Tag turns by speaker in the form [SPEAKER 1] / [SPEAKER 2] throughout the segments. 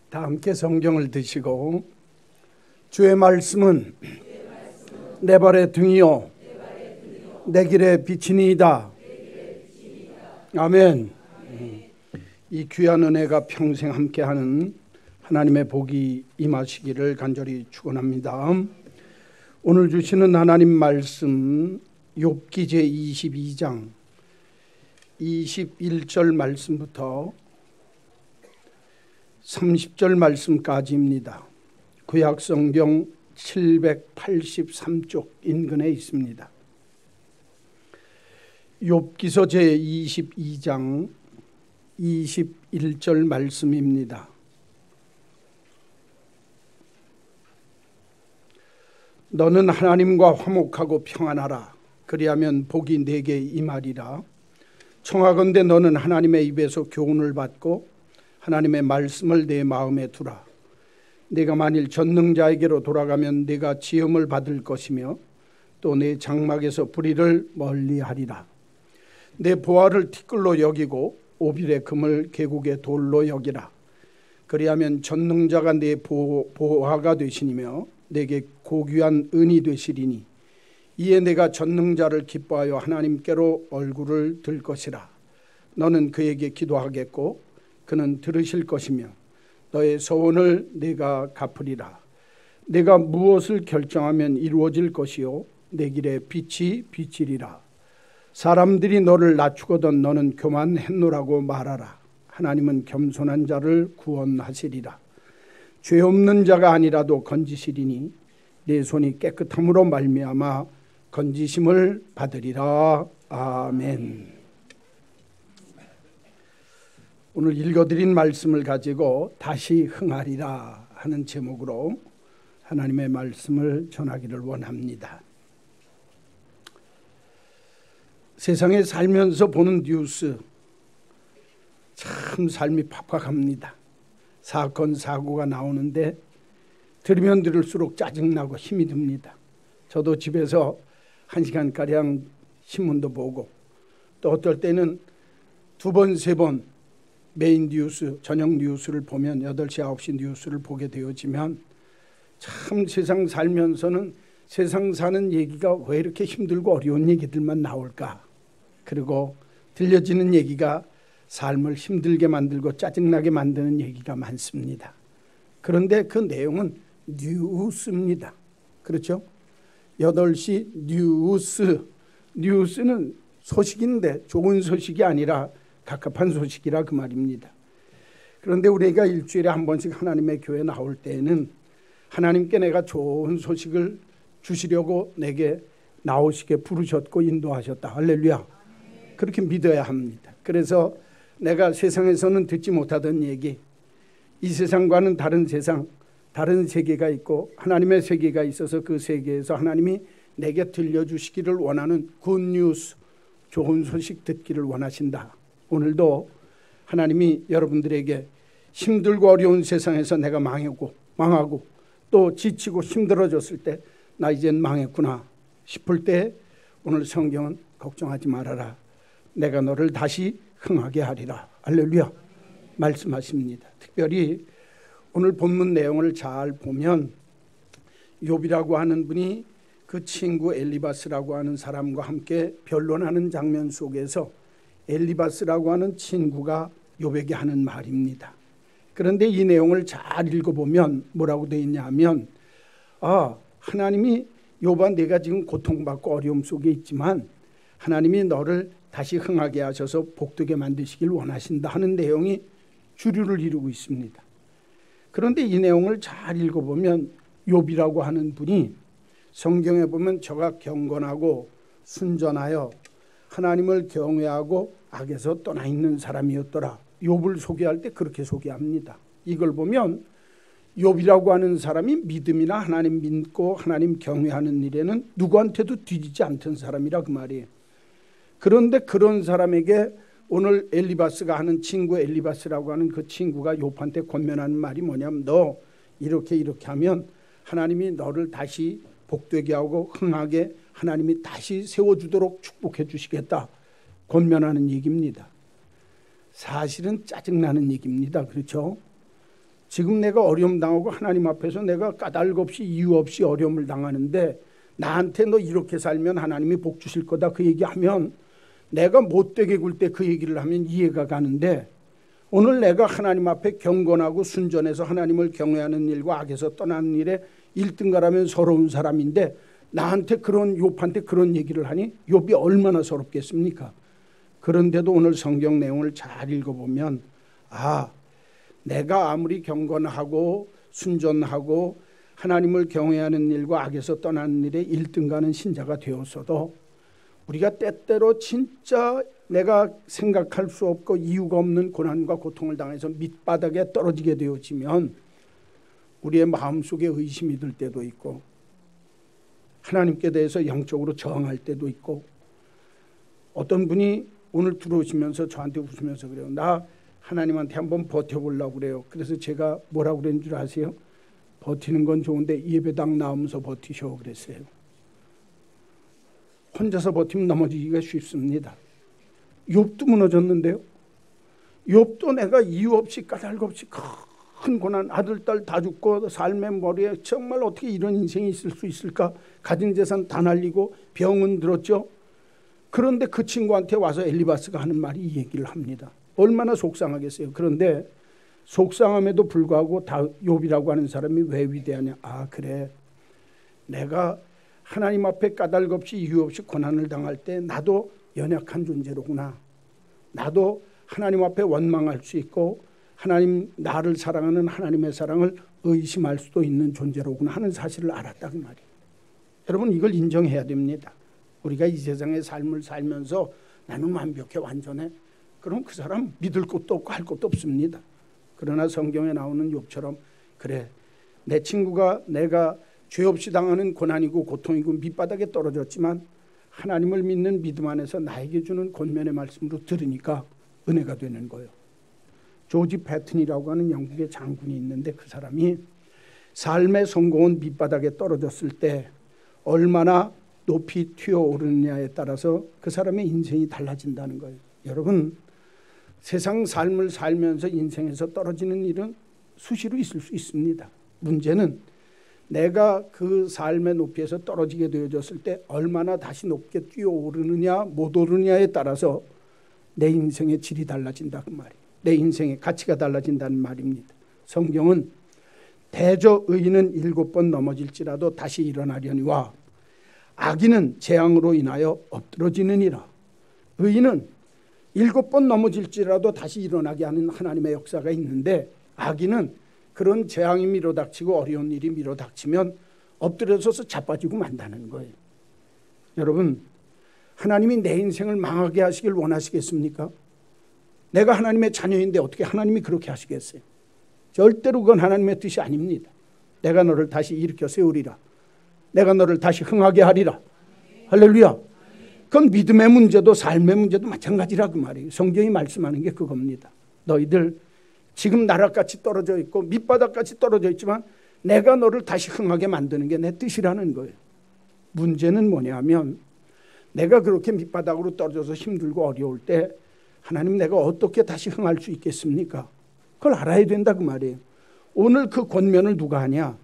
[SPEAKER 1] 다 함께 성경을 드시고 주의 말씀은 내 발의 등이요 내 길의 빛이니이다. 아멘. 이 귀한 은혜가 평생 함께하는 하나님의 복이 임하시기를 간절히 축원합니다. 오늘 주시는 하나님 말씀 욥기 제22장 21절 말씀부터 30절 말씀까지입니다. 구약성경 783쪽 인근에 있습니다. 욥기서 제22장 21절 말씀입니다. 너는 하나님과 화목하고 평안하라. 그리하면 복이 네게 임하리라. 청하건대 너는 하나님의 입에서 교훈을 받고 하나님의 말씀을 내 마음에 두라. 네가 만일 전능자에게로 돌아가면 네가 지음을 받을 것이며 또 내 장막에서 불의를 멀리하리라. 내 보화를 티끌로 여기고 오빌의 금을 계곡의 돌로 여기라. 그리하면 전능자가 내 보화가 되시니며 내게 고귀한 은이 되시리니 이에 내가 전능자를 기뻐하여 하나님께로 얼굴을 들 것이라. 너는 그에게 기도하겠고 그는 들으실 것이며 너의 소원을 내가 갚으리라. 내가 무엇을 결정하면 이루어질 것이요 내 길에 빛이 비치리라. 사람들이 너를 낮추거든 너는 교만했노라고 말하라. 하나님은 겸손한 자를 구원하시리라. 죄 없는 자가 아니라도 건지시리니 내 손이 깨끗함으로 말미암아 건지심을 받으리라. 아멘. 오늘 읽어드린 말씀을 가지고 다시 흥하리라 하는 제목으로 하나님의 말씀을 전하기를 원합니다. 세상에 살면서 보는 뉴스 참 삶이 팍팍합니다. 사건 사고가 나오는데 들으면 들을수록 짜증나고 힘이 듭니다. 저도 집에서 1시간가량 신문도 보고 또 어떨 때는 2번, 3번 메인 뉴스, 저녁 뉴스를 보면 8시, 9시 뉴스를 보게 되어지면 참 세상 살면서는 세상 사는 얘기가 왜 이렇게 힘들고 어려운 얘기들만 나올까? 그리고 들려지는 얘기가 삶을 힘들게 만들고 짜증나게 만드는 얘기가 많습니다. 그런데 그 내용은 뉴스입니다. 그렇죠? 8시 뉴스는 소식인데 좋은 소식이 아니라 갑갑한 소식이라 그 말입니다. 그런데 우리가 일주일에 한 번씩 하나님의 교회 나올 때에는 하나님께 내가 좋은 소식을 주시려고 내게 나오시게 부르셨고 인도하셨다. 할렐루야. 그렇게 믿어야 합니다. 그래서 내가 세상에서는 듣지 못하던 얘기, 이 세상과는 다른 세상, 다른 세계가 있고 하나님의 세계가 있어서 그 세계에서 하나님이 내게 들려주시기를 원하는 굿뉴스, 좋은 소식 듣기를 원하신다. 오늘도 하나님이 여러분들에게 힘들고 어려운 세상에서 내가 망하고 또 지치고 힘들어졌을 때 나 이젠 망했구나 싶을 때 오늘 성경은 걱정하지 말아라. 내가 너를 다시 흥하게 하리라. 할렐루야. 말씀하십니다. 특별히 오늘 본문 내용을 잘 보면 욥이라고 하는 분이 그 친구 엘리바스라고 하는 사람과 함께 변론하는 장면 속에서 엘리바스라고 하는 친구가 욥에게 하는 말입니다. 그런데 이 내용을 잘 읽어보면 뭐라고 되어 있냐 하면 하나님이 욥아 네가 지금 고통받고 어려움 속에 있지만 하나님이 너를 다시 흥하게 하셔서 복되게 만드시길 원하신다 하는 내용이 주류를 이루고 있습니다. 그런데 이 내용을 잘 읽어보면 욥이라고 하는 분이 성경에 보면 저가 경건하고 순전하여 하나님을 경외하고 악에서 떠나 있는 사람이었더라. 욥을 소개할 때 그렇게 소개합니다. 이걸 보면 욥이라고 하는 사람이 믿음이나 하나님 믿고 하나님 경외하는 일에는 누구한테도 뒤지지 않던 사람이라 그 말이에요. 그런데 그런 사람에게 오늘 엘리바스가 하는 친구 엘리바스라고 하는 그 친구가 욥한테 권면하는 말이 뭐냐면 너 이렇게 하면 하나님이 너를 다시 복되게 하고 흥하게 하나님이 다시 세워주도록 축복해 주시겠다 권면하는 얘기입니다. 사실은 짜증나는 얘기입니다. 그렇죠? 지금 내가 어려움 당하고 하나님 앞에서 내가 까닭 없이 이유 없이 어려움을 당하는데 나한테 너 이렇게 살면 하나님이 복 주실 거다 그 얘기하면 내가 못되게 굴 때 그 얘기를 하면 이해가 가는데 오늘 내가 하나님 앞에 경건하고 순전해서 하나님을 경외하는 일과 악에서 떠나는 일에 1등가라면 서러운 사람인데 나한테 그런 욥한테 그런 얘기를 하니 욥이 얼마나 서럽겠습니까? 그런데도 오늘 성경 내용을 잘 읽어보면 내가 아무리 경건하고 순전하고 하나님을 경외하는 일과 악에서 떠나는 일에 1등가는 신자가 되었어도 우리가 때때로 진짜 내가 생각할 수 없고 이유가 없는 고난과 고통을 당해서 밑바닥에 떨어지게 되어지면 우리의 마음속에 의심이 들 때도 있고 하나님께 대해서 영적으로 저항할 때도 있고 어떤 분이 오늘 들어오시면서 저한테 웃으면서 그래요. 나 하나님한테 한번 버텨보려고 그래요. 그래서 제가 뭐라고 그랬는 줄 아세요? 버티는 건 좋은데 예배당 나오면서 버티셔 그랬어요. 혼자서 버티면 넘어지기가 쉽습니다. 욥도 무너졌는데요. 욥도 내가 이유 없이 까닭 없이 큰 고난 아들 딸 다 죽고 삶의 머리에 정말 어떻게 이런 인생이 있을 수 있을까 가진 재산 다 날리고 병은 들었죠. 그런데 그 친구한테 와서 엘리바스가 하는 말이 이 얘기를 합니다. 얼마나 속상하겠어요. 그런데 속상함에도 불구하고 다 욥이라고 하는 사람이 왜 위대하냐. 그래 내가 하나님 앞에 까닭 없이 이유 없이 고난을 당할 때 나도 연약한 존재로구나. 나도 하나님 앞에 원망할 수 있고 하나님 나를 사랑하는 하나님의 사랑을 의심할 수도 있는 존재로구나 하는 사실을 알았다 그 말이에요. 여러분 이걸 인정해야 됩니다. 우리가 이 세상의 삶을 살면서 나는 완벽해 완전해. 그럼 그 사람 믿을 것도 없고 할 것도 없습니다. 그러나 성경에 나오는 욥처럼 그래 내 친구가 내가 죄 없이 당하는 고난이고 고통이고 밑바닥에 떨어졌지만 하나님을 믿는 믿음 안에서 나에게 주는 권면의 말씀으로 들으니까 은혜가 되는 거예요. 조지 패튼이라고 하는 영국의 장군이 있는데 그 사람이 삶의 성공은 밑바닥에 떨어졌을 때 얼마나 높이 튀어오르느냐에 따라서 그 사람의 인생이 달라진다는 거예요. 여러분 세상 삶을 살면서 인생에서 떨어지는 일은 수시로 있을 수 있습니다. 문제는 내가 그 삶의 높이에서 떨어지게 되어졌을 때 얼마나 다시 높게 뛰어오르느냐 못 오르느냐에 따라서 내 인생의 질이 달라진다 그 말이에요. 내 인생의 가치가 달라진다는 말입니다. 성경은 대저 의인은 7번 넘어질지라도 다시 일어나려니와 악인은 재앙으로 인하여 엎드러지느니라. 의인은 7번 넘어질지라도 다시 일어나게 하는 하나님의 역사가 있는데 악인은 그런 재앙이 밀어닥치고 어려운 일이 밀어닥치면 엎드려서서 자빠지고 만다는 거예요. 여러분 하나님이 내 인생을 망하게 하시길 원하시겠습니까? 내가 하나님의 자녀인데 어떻게 하나님이 그렇게 하시겠어요? 절대로 그건 하나님의 뜻이 아닙니다. 내가 너를 다시 일으켜 세우리라. 내가 너를 다시 흥하게 하리라. 할렐루야. 그건 믿음의 문제도 삶의 문제도 마찬가지라 그 말이에요. 성경이 말씀하는 게 그겁니다. 너희들 지금 나락같이 떨어져 있고 밑바닥같이 떨어져 있지만 내가 너를 다시 흥하게 만드는 게 내 뜻이라는 거예요. 문제는 뭐냐면 내가 그렇게 밑바닥으로 떨어져서 힘들고 어려울 때 하나님 내가 어떻게 다시 흥할 수 있겠습니까? 그걸 알아야 된다 그 말이에요. 오늘 그 권면을 누가 하냐?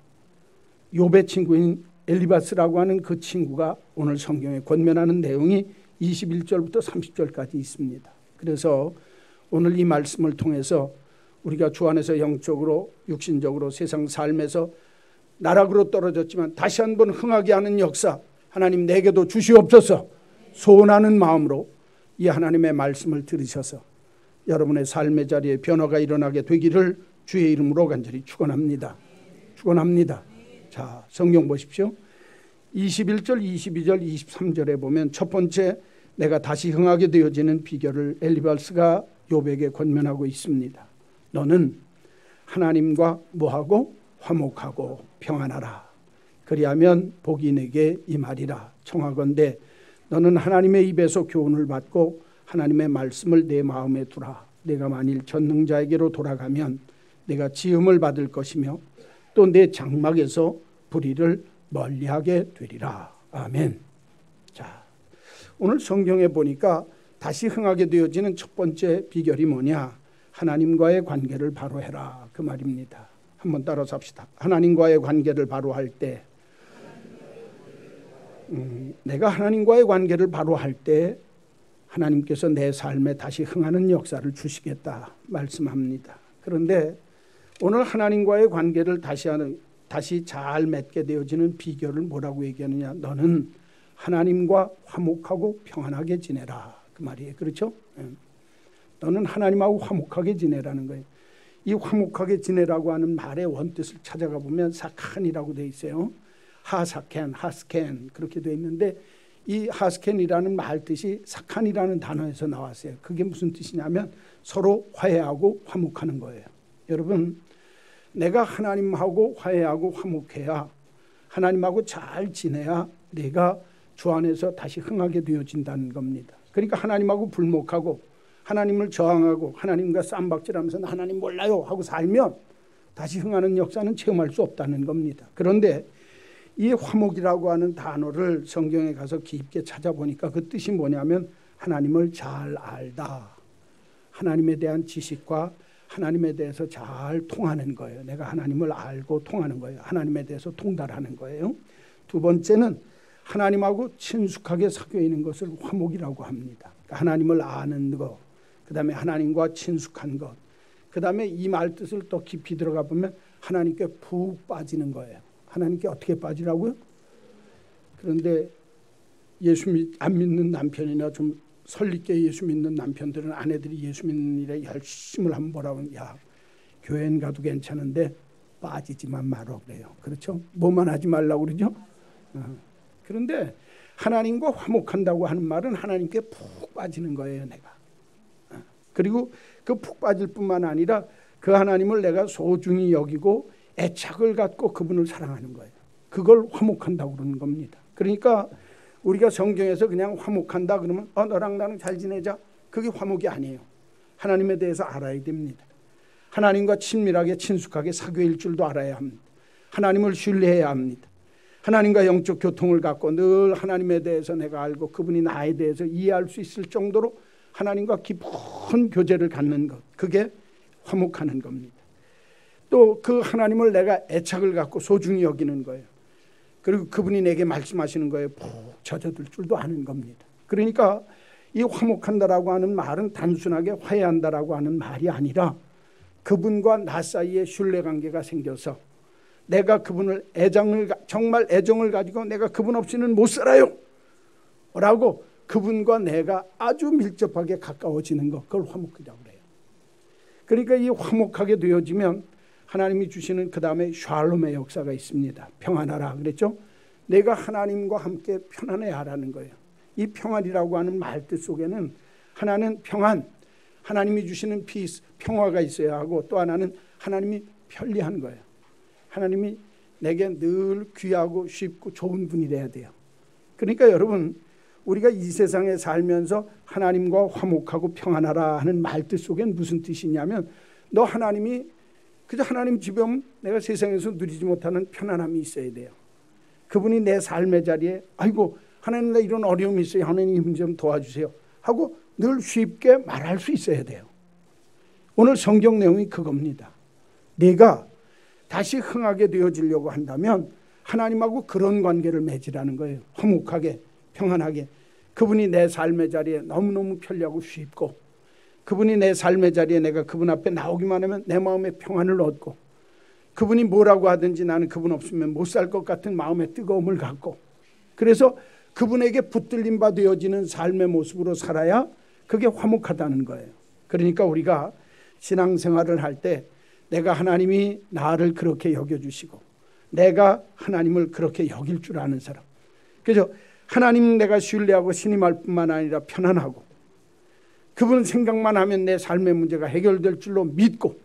[SPEAKER 1] 욥의 친구인 엘리바스라고 하는 그 친구가 오늘 성경에 권면하는 내용이 21절부터 30절까지 있습니다. 그래서 오늘 이 말씀을 통해서 우리가 주 안에서 영적으로 육신적으로 세상 삶에서 나락으로 떨어졌지만 다시 한번 흥하게 하는 역사 하나님 내게도 주시옵소서 소원하는 마음으로 이 하나님의 말씀을 들으셔서 여러분의 삶의 자리에 변화가 일어나게 되기를 주의 이름으로 간절히 축원합니다. 축원합니다. 자, 성경 보십시오. 21절, 22절, 23절에 보면 첫 번째 내가 다시 흥하게 되어지는 비결을 엘리바스가 욥에게 권면하고 있습니다. 너는 하나님과 뭐하고 화목하고 평안하라. 그리하면 복이 내게 임하리라. 청하건대 너는 하나님의 입에서 교훈을 받고 하나님의 말씀을 내 마음에 두라. 내가 만일 전능자에게로 돌아가면 내가 지음을 받을 것이며 또 내 장막에서 불의를 멀리하게 되리라. 아멘. 자, 오늘 성경에 보니까 다시 흥하게 되어지는 첫 번째 비결이 뭐냐? 하나님과의 관계를 바로 해라 그 말입니다. 한번 따라서 합시다. 하나님과의 관계를 바로 할 때, 내가 하나님과의 관계를 바로 할 때 하나님께서 내 삶에 다시 흥하는 역사를 주시겠다 말씀합니다. 그런데 오늘 하나님과의 관계를 다시 잘 맺게 되어지는 비결을 뭐라고 얘기하느냐? 너는 하나님과 화목하고 평안하게 지내라, 그 말이에요. 그렇죠? 너는 하나님하고 화목하게 지내라는 거예요. 이 화목하게 지내라고 하는 말의 원뜻을 찾아가 보면 사칸이라고 되어 있어요. 하사켄, 하스켄 그렇게 되어 있는데 이 하스켄이라는 말 뜻이 사칸이라는 단어에서 나왔어요. 그게 무슨 뜻이냐면 서로 화해하고 화목하는 거예요. 여러분, 내가 하나님하고 화해하고 화목해야, 하나님하고 잘 지내야 내가 주 안에서 다시 흥하게 되어진다는 겁니다. 그러니까 하나님하고 불목하고 하나님을 저항하고 하나님과 쌈박질하면서 하나님 몰라요 하고 살면 다시 흥하는 역사는 체험할 수 없다는 겁니다. 그런데 이 화목이라고 하는 단어를 성경에 가서 깊게 찾아보니까 그 뜻이 뭐냐면 하나님을 잘 알다. 하나님에 대한 지식과 하나님에 대해서 잘 통하는 거예요. 내가 하나님을 알고 통하는 거예요. 하나님에 대해서 통달하는 거예요. 두 번째는 하나님하고 친숙하게 사귀어 있는 것을 화목이라고 합니다. 그러니까 하나님을 아는 것, 그 다음에 하나님과 친숙한 것, 그 다음에 이 말 뜻을 더 깊이 들어가 보면 하나님께 푹 빠지는 거예요. 하나님께 어떻게 빠지라고요? 그런데 예수 안 믿는 남편이나 좀 설립게 예수 믿는 남편들은 아내들이 예수 믿는 일에 열심을 한번 보라고 하면 야, 교회는 가도 괜찮은데 빠지지만 말어 그래요. 그렇죠? 뭐만 하지 말라고 그러죠? 그런데 하나님과 화목한다고 하는 말은 하나님께 푹 빠지는 거예요, 내가. 그리고 그 푹 빠질 뿐만 아니라 그 하나님을 내가 소중히 여기고 애착을 갖고 그분을 사랑하는 거예요. 그걸 화목한다고 그러는 겁니다. 그러니까 우리가 성경에서 그냥 화목한다 그러면 너랑 나는 잘 지내자, 그게 화목이 아니에요. 하나님에 대해서 알아야 됩니다. 하나님과 친밀하게 친숙하게 사귀일 줄도 알아야 합니다. 하나님을 신뢰해야 합니다. 하나님과 영적 교통을 갖고 늘 하나님에 대해서 내가 알고 그분이 나에 대해서 이해할 수 있을 정도로 하나님과 깊은 교제를 갖는 것, 그게 화목하는 겁니다. 또 그 하나님을 내가 애착을 갖고 소중히 여기는 거예요. 그리고 그분이 내게 말씀하시는 거에 푹 젖어들 줄도 아는 겁니다. 그러니까 이 화목한다라고 하는 말은 단순하게 화해한다라고 하는 말이 아니라 그분과 나 사이에 신뢰관계가 생겨서 내가 그분을 정말 애정을 가지고 내가 그분 없이는 못 살아요 라고 그분과 내가 아주 밀접하게 가까워지는 것, 그걸 화목이라고 그래요. 그러니까 이 화목하게 되어지면 하나님이 주시는 그 다음에 샬롬의 역사가 있습니다. 평안하라 그랬죠. 내가 하나님과 함께 편안해야 하라는 거예요. 이 평안이라고 하는 말뜻 속에는 하나는 평안, 하나님이 주시는 피스, 평화가 있어야 하고 또 하나는 하나님이 편리한 거예요. 하나님이 내게 늘 귀하고 쉽고 좋은 분이 돼야 돼요. 그러니까 여러분, 우리가 이 세상에 살면서 하나님과 화목하고 평안하라 하는 말뜻 속엔 무슨 뜻이냐면 너 하나님이 그저 하나님 집에 오면 내가 세상에서 누리지 못하는 편안함이 있어야 돼요. 그분이 내 삶의 자리에 아이고 하나님 나 이런 어려움이 있어요. 하나님 좀 도와주세요 하고 늘 쉽게 말할 수 있어야 돼요. 오늘 성경 내용이 그겁니다. 내가 다시 흥하게 되어지려고 한다면 하나님하고 그런 관계를 맺으라는 거예요. 화목하게 평안하게. 그분이 내 삶의 자리에 너무너무 편리하고 쉽고 그분이 내 삶의 자리에 내가 그분 앞에 나오기만 하면 내 마음에 평안을 얻고 그분이 뭐라고 하든지 나는 그분 없으면 못 살 것 같은 마음의 뜨거움을 갖고 그래서 그분에게 붙들림 바 되어지는 삶의 모습으로 살아야 그게 화목하다는 거예요. 그러니까 우리가 신앙생활을 할 때 내가 하나님이 나를 그렇게 여겨주시고 내가 하나님을 그렇게 여길 줄 아는 사람, 그죠? 하나님 내가 신뢰하고 신임할 뿐만 아니라 편안하고 그분 생각만 하면 내 삶의 문제가 해결될 줄로 믿고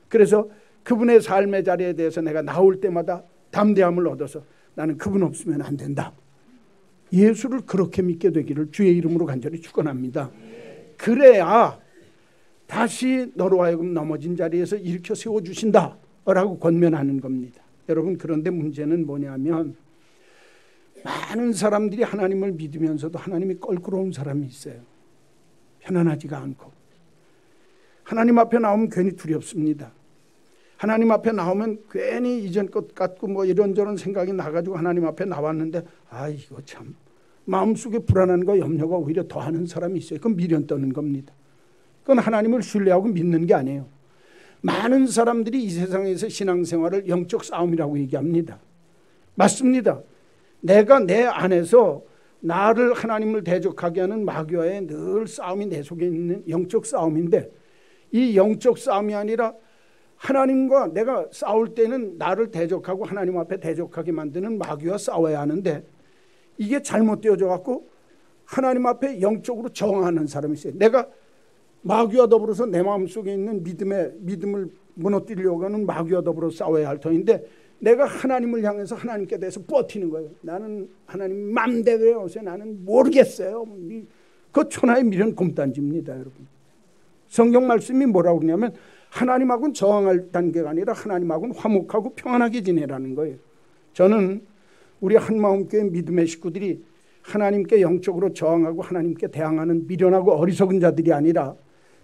[SPEAKER 1] 그래서 그분의 삶의 자리에 대해서 내가 나올 때마다 담대함을 얻어서 나는 그분 없으면 안 된다. 예수를 그렇게 믿게 되기를 주의 이름으로 간절히 축원합니다. 그래야 다시 너로 하여금 넘어진 자리에서 일으켜 세워주신다 라고 권면하는 겁니다. 여러분, 그런데 문제는 뭐냐면 많은 사람들이 하나님을 믿으면서도 하나님이 껄끄러운 사람이 있어요. 편안하지가 않고 하나님 앞에 나오면 괜히 두렵습니다. 하나님 앞에 나오면 괜히 이전 것 같고 뭐 이런저런 생각이 나가지고 하나님 앞에 나왔는데 이거 참 마음속에 불안함과 염려가 오히려 더하는 사람이 있어요. 그건 미련 떠는 겁니다. 그건 하나님을 신뢰하고 믿는 게 아니에요. 많은 사람들이 이 세상에서 신앙생활을 영적 싸움이라고 얘기합니다. 맞습니다. 내가 내 안에서 나를 하나님을 대적하게 하는 마귀와의 늘 싸움이 내 속에 있는 영적 싸움인데, 이 영적 싸움이 아니라 하나님과 내가 싸울 때는 나를 대적하고 하나님 앞에 대적하게 만드는 마귀와 싸워야 하는데, 이게 잘못되어져 갖고 하나님 앞에 영적으로 저항하는 사람이 있어요. 내가 마귀와 더불어서 내 마음속에 있는 믿음을 무너뜨리려고 하는 마귀와 더불어 싸워야 할 터인데, 내가 하나님을 향해서 하나님께 대해서 버티는 거예요. 나는 하나님 맘대로 해서 나는 모르겠어요. 그 천하의 미련 곰단지입니다, 여러분. 성경 말씀이 뭐라고 그러냐면 하나님하고는 저항할 단계가 아니라 하나님하고는 화목하고 평안하게 지내라는 거예요. 저는 우리 한마음교회 믿음의 식구들이 하나님께 영적으로 저항하고 하나님께 대항하는 미련하고 어리석은 자들이 아니라,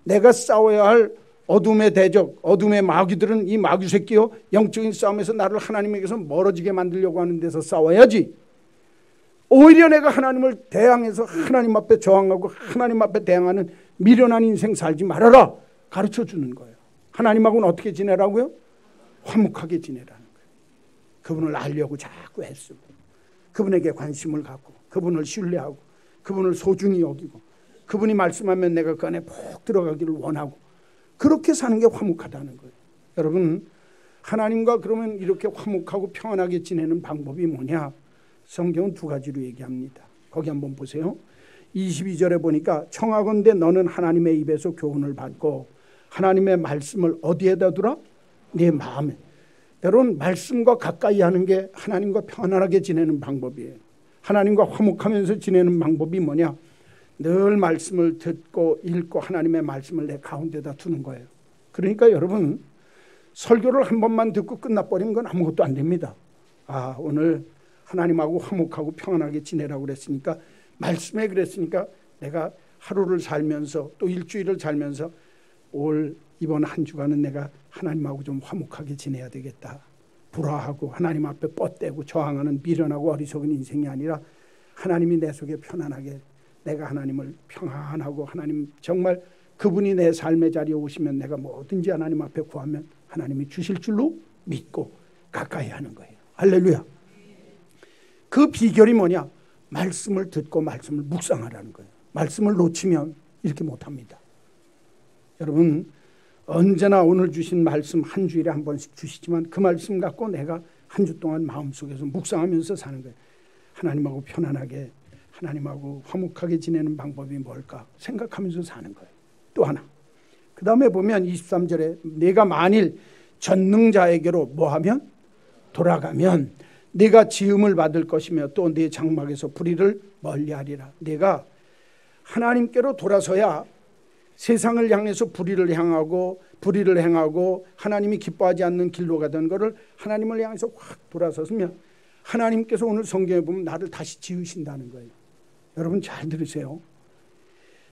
[SPEAKER 1] 내가 싸워야 할 어둠의 대적, 어둠의 마귀들은 이 마귀 새끼요, 영적인 싸움에서 나를 하나님에게서 멀어지게 만들려고 하는 데서 싸워야지, 오히려 내가 하나님을 대항해서 하나님 앞에 저항하고 하나님 앞에 대항하는 미련한 인생 살지 말아라 가르쳐 주는 거예요. 하나님하고는 어떻게 지내라고요? 화목하게 지내라는 거예요. 그분을 알려고 자꾸 애쓰고, 그분에게 관심을 갖고, 그분을 신뢰하고, 그분을 소중히 여기고, 그분이 말씀하면 내가 그 안에 푹 들어가기를 원하고, 그렇게 사는 게 화목하다는 거예요. 여러분, 하나님과 그러면 이렇게 화목하고 평안하게 지내는 방법이 뭐냐? 성경은 두 가지로 얘기합니다. 거기 한번 보세요. 22절에 보니까 청하건대 너는 하나님의 입에서 교훈을 받고 하나님의 말씀을 어디에다 두라? 네 마음에. 여러분, 말씀과 가까이 하는 게 하나님과 편안하게 지내는 방법이에요. 하나님과 화목하면서 지내는 방법이 뭐냐? 늘 말씀을 듣고 읽고 하나님의 말씀을 내 가운데다 두는 거예요. 그러니까 여러분, 설교를 한 번만 듣고 끝나버리는 건 아무것도 안 됩니다. 오늘 하나님하고 화목하고 평안하게 지내라고 그랬으니까, 말씀에 그랬으니까 내가 하루를 살면서 또 일주일을 살면서 이번 한 주간은 내가 하나님하고 좀 화목하게 지내야 되겠다. 불화하고 하나님 앞에 뻗대고 저항하는 미련하고 어리석은 인생이 아니라, 하나님이 내 속에 편안하게, 내가 하나님을 평안하고 하나님 정말 그분이 내 삶의 자리에 오시면 내가 뭐든지 하나님 앞에 구하면 하나님이 주실 줄로 믿고 가까이 하는 거예요. 할렐루야. 그 비결이 뭐냐? 말씀을 듣고 말씀을 묵상하라는 거예요. 말씀을 놓치면 이렇게 못합니다. 여러분, 언제나 오늘 주신 말씀 한 주일에 한 번씩 주시지만 그 말씀 갖고 내가 한 주 동안 마음속에서 묵상하면서 사는 거예요. 하나님하고 편안하게, 하나님하고 화목하게 지내는 방법이 뭘까 생각하면서 사는 거예요. 또 하나, 그 다음에 보면 23절에 내가 만일 전능자에게로 뭐하면? 돌아가면 네가 지음을 받을 것이며 또 네 장막에서 불의를 멀리하리라. 내가 하나님께로 돌아서야 세상을 향해서 불의를 행하고 하나님이 기뻐하지 않는 길로 가던 것을 하나님을 향해서 확 돌아섰으면 하나님께서 오늘 성경에 보면 나를 다시 지으신다는 거예요. 여러분 잘 들으세요.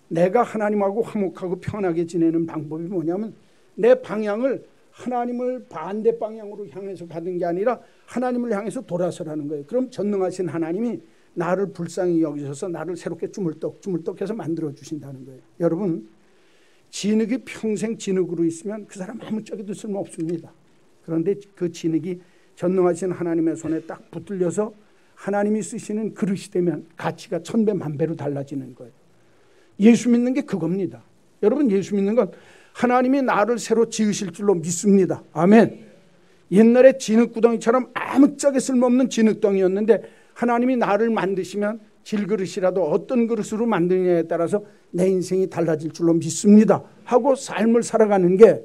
[SPEAKER 1] 내가 하나님하고 화목하고 편하게 지내는 방법이 뭐냐면, 내 방향을 하나님을 반대 방향으로 향해서 가는 게 아니라 하나님을 향해서 돌아서라는 거예요. 그럼 전능하신 하나님이 나를 불쌍히 여기셔서 나를 새롭게 주물떡해서 만들어 주신다는 거예요. 여러분, 진흙이 평생 진흙으로 있으면 그 사람 아무짝에도 쓸모없습니다. 그런데 그 진흙이 전능하신 하나님의 손에 딱 붙들려서 하나님이 쓰시는 그릇이 되면 가치가 천배 만배로 달라지는 거예요. 예수 믿는 게 그겁니다. 여러분, 예수 믿는 건 하나님이 나를 새로 지으실 줄로 믿습니다. 아멘. 옛날에 진흙구덩이처럼 아무짝에 쓸모없는 진흙덩이였는데 하나님이 나를 만드시면 질그릇이라도 어떤 그릇으로 만드느냐에 따라서 내 인생이 달라질 줄로 믿습니다 하고 삶을 살아가는 게,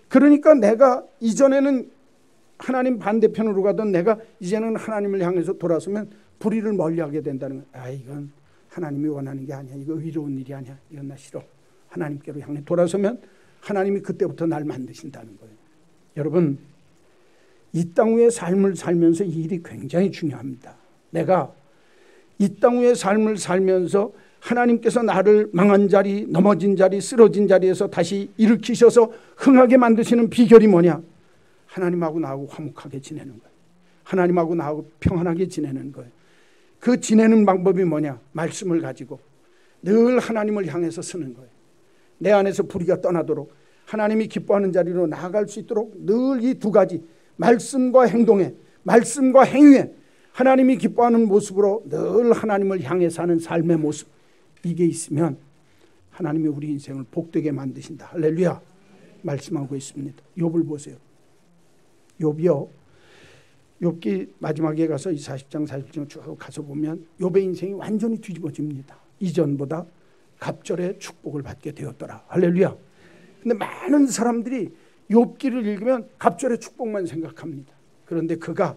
[SPEAKER 1] 그러니까 내가 이전에는 하나님 반대편으로 가던 내가 이제는 하나님을 향해서 돌아서면 불의를 멀리하게 된다는 거예요. 이건 하나님이 원하는 게 아니야. 이거 의로운 일이 아니야. 이건 나 싫어. 하나님께로 향해 돌아서면 하나님이 그때부터 날 만드신다는 거예요. 여러분, 이 땅 위의 삶을 살면서 이 일이 굉장히 중요합니다. 내가 이 땅 위의 삶을 살면서 하나님께서 나를 망한 자리, 넘어진 자리, 쓰러진 자리에서 다시 일으키셔서 흥하게 만드시는 비결이 뭐냐? 하나님하고 나하고 화목하게 지내는 거예요. 하나님하고 나하고 평안하게 지내는 거예요. 그 지내는 방법이 뭐냐? 말씀을 가지고 늘 하나님을 향해서 쓰는 거예요. 내 안에서 불의가 떠나도록 하나님이 기뻐하는 자리로 나아갈 수 있도록 늘 이 두 가지, 말씀과 행동에, 말씀과 행위에 하나님이 기뻐하는 모습으로 늘 하나님을 향해 사는 삶의 모습, 이게 있으면 하나님이 우리 인생을 복되게 만드신다. 할렐루야. 말씀하고 있습니다. 욥을 보세요. 욥이요, 욥기 마지막에 가서 이 40장 41장 쭉 가서 보면 욥의 인생이 완전히 뒤집어집니다. 이전보다 갑절의 축복을 받게 되었더라. 할렐루야. 근데 많은 사람들이 욥기를 읽으면 갑절의 축복만 생각합니다. 그런데 그가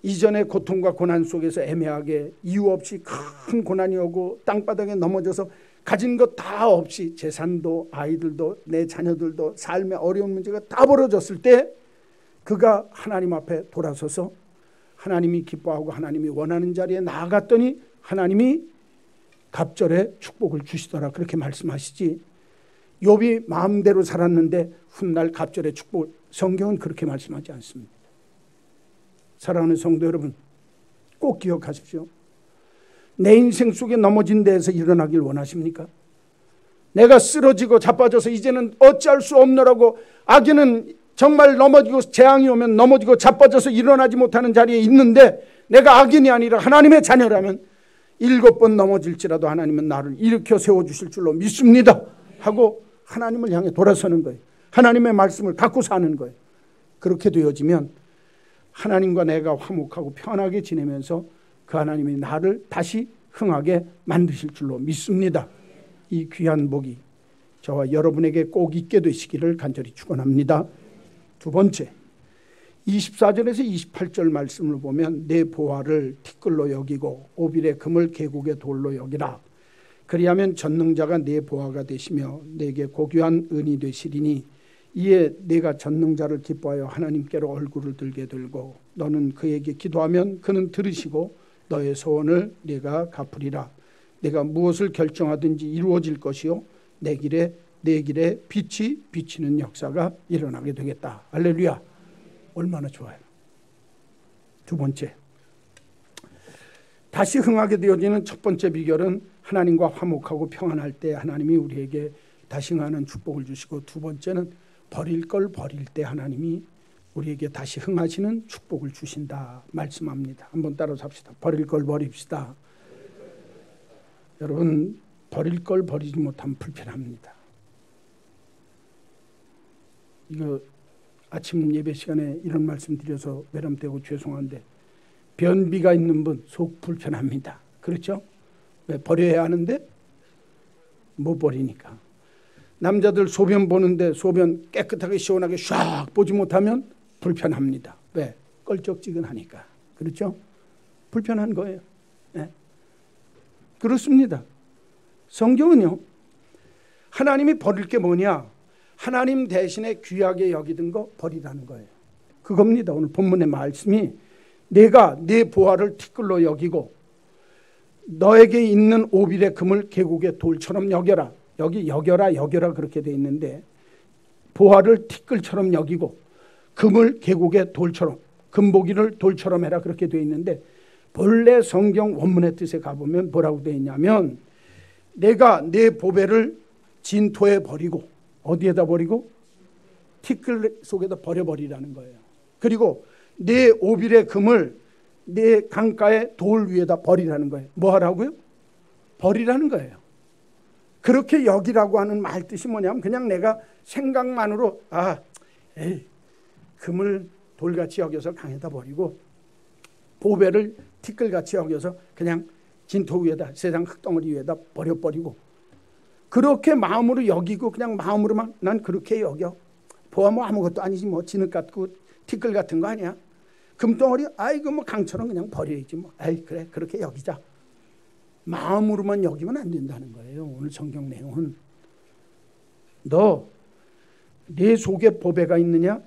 [SPEAKER 1] 이전의 고통과 고난 속에서 애매하게 이유 없이 큰 고난이 오고 땅바닥에 넘어져서 가진 것 다 없이 재산도 아이들도 내 자녀들도 삶의 어려운 문제가 다 벌어졌을 때 그가 하나님 앞에 돌아서서 하나님이 기뻐하고 하나님이 원하는 자리에 나아갔더니 하나님이 갑절의 축복을 주시더라. 그렇게 말씀하시지. 욥이 마음대로 살았는데 훗날 갑절의 축복, 성경은 그렇게 말씀하지 않습니다. 사랑하는 성도 여러분, 꼭 기억하십시오. 내 인생 속에 넘어진 데에서 일어나길 원하십니까? 내가 쓰러지고 자빠져서 이제는 어찌할 수 없노라고, 악인은 정말 넘어지고 재앙이 오면 넘어지고 자빠져서 일어나지 못하는 자리에 있는데 내가 악인이 아니라 하나님의 자녀라면 7번 넘어질지라도 하나님은 나를 일으켜 세워주실 줄로 믿습니다 하고 하나님을 향해 돌아서는 거예요. 하나님의 말씀을 갖고 사는 거예요. 그렇게 되어지면 하나님과 내가 화목하고 편하게 지내면서 그 하나님이 나를 다시 흥하게 만드실 줄로 믿습니다. 이 귀한 복이 저와 여러분에게 꼭 있게 되시기를 간절히 축원합니다. 두 번째, 24절에서 28절 말씀을 보면 내 보화를 티끌로 여기고 오빌의 금을 계곡의 돌로 여기라. 그리하면 전능자가 내 보화가 되시며 내게 고귀한 은이 되시리니 이에 내가 전능자를 기뻐하여 하나님께로 얼굴을 들게 들고 너는 그에게 기도하면 그는 들으시고 너의 소원을 내가 갚으리라. 내가 무엇을 결정하든지 이루어질 것이요 내 길에 빛이 비치는 역사가 일어나게 되겠다. 할렐루야. 얼마나 좋아요. 두 번째, 다시 흥하게 되어지는 첫 번째 비결은 하나님과 화목하고 평안할 때 하나님이 우리에게 다시 흥하는 축복을 주시고, 두 번째는 버릴 걸 버릴 때 하나님이 우리에게 다시 흥하시는 축복을 주신다 말씀합니다. 한번 따라서 합시다. 버릴 걸 버립시다. 여러분, 버릴 걸 버리지 못하면 불편합니다. 이거 아침 예배 시간에 이런 말씀 드려서 외람되고 죄송한데 변비가 있는 분 속 불편합니다. 그렇죠? 왜? 버려야 하는데 못 버리니까. 남자들 소변 보는데 소변 깨끗하게 시원하게 샥 보지 못하면 불편합니다. 왜? 껄쩍지근하니까. 그렇죠? 불편한 거예요. 네. 그렇습니다. 성경은요, 하나님이 버릴 게 뭐냐? 하나님 대신에 귀하게 여기던 거 버리라는 거예요. 그겁니다. 오늘 본문의 말씀이 내가 내 보화를 티끌로 여기고 너에게 있는 오빌의 금을 계곡의 돌처럼 여겨라. 여기 여겨라 그렇게 돼 있는데 보화를 티끌처럼 여기고 금을 계곡의 돌처럼, 금보기를 돌처럼 해라 그렇게 돼 있는데 본래 성경 원문의 뜻에 가보면 뭐라고 돼 있냐면 내가 내 보배를 진토에 버리고, 어디에다 버리고? 티끌 속에다 버려버리라는 거예요. 그리고 내 오빌의 금을 내 강가의 돌 위에다 버리라는 거예요. 뭐 하라고요? 버리라는 거예요. 그렇게 여기라고 하는 말 뜻이 뭐냐면 그냥 내가 생각만으로 금을 돌같이 여겨서 강에다 버리고 보배를 티끌같이 여겨서 그냥 진토 위에다, 세상 흙덩어리 위에다 버려버리고 그렇게 마음으로 여기고 그냥 마음으로만 난 그렇게 여겨. 보아 뭐 아무것도 아니지 뭐 진흙 같고 티끌 같은 거 아니야. 금덩어리 아이고 뭐 강처럼 그냥 버려야지 뭐. 아이 그래 그렇게 여기자. 마음으로만 여기면 안 된다는 거예요. 오늘 성경 내용은 너 내 속에 보배가 있느냐?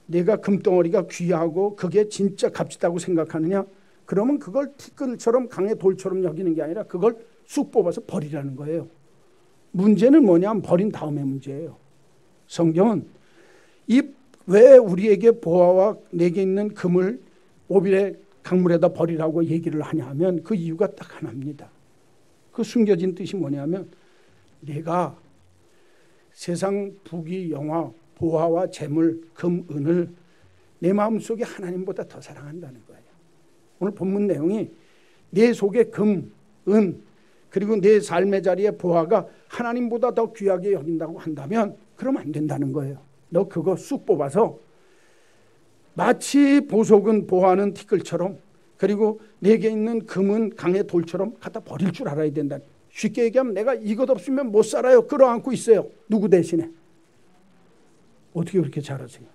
[SPEAKER 1] 내가 금덩어리가 귀하고 그게 진짜 값지다고 생각하느냐? 그러면 그걸 티끌처럼 강의 돌처럼 여기는 게 아니라 그걸 쑥 뽑아서 버리라는 거예요. 문제는 뭐냐면 버린 다음에 문제예요. 성경은 왜 우리에게 보화와 내게 있는 금을 오빌의 강물에다 버리라고 얘기를 하냐 하면 그 이유가 딱 하나입니다. 그 숨겨진 뜻이 뭐냐면 내가 세상 부귀 영화 보화와 재물 금 은을 내 마음속에 하나님보다 더 사랑한다는 거예요. 오늘 본문 내용이 내 속에 금, 은 그리고 내 삶의 자리에 보화가 하나님보다 더 귀하게 여긴다고 한다면 그러면 안 된다는 거예요. 너 그거 쑥 뽑아서 마치 보석은 보화는 티끌처럼 그리고 내게 있는 금은 강의 돌처럼 갖다 버릴 줄 알아야 된다. 쉽게 얘기하면 내가 이것 없으면 못 살아요. 끌어안고 있어요. 누구 대신에? 어떻게 그렇게 잘하세요?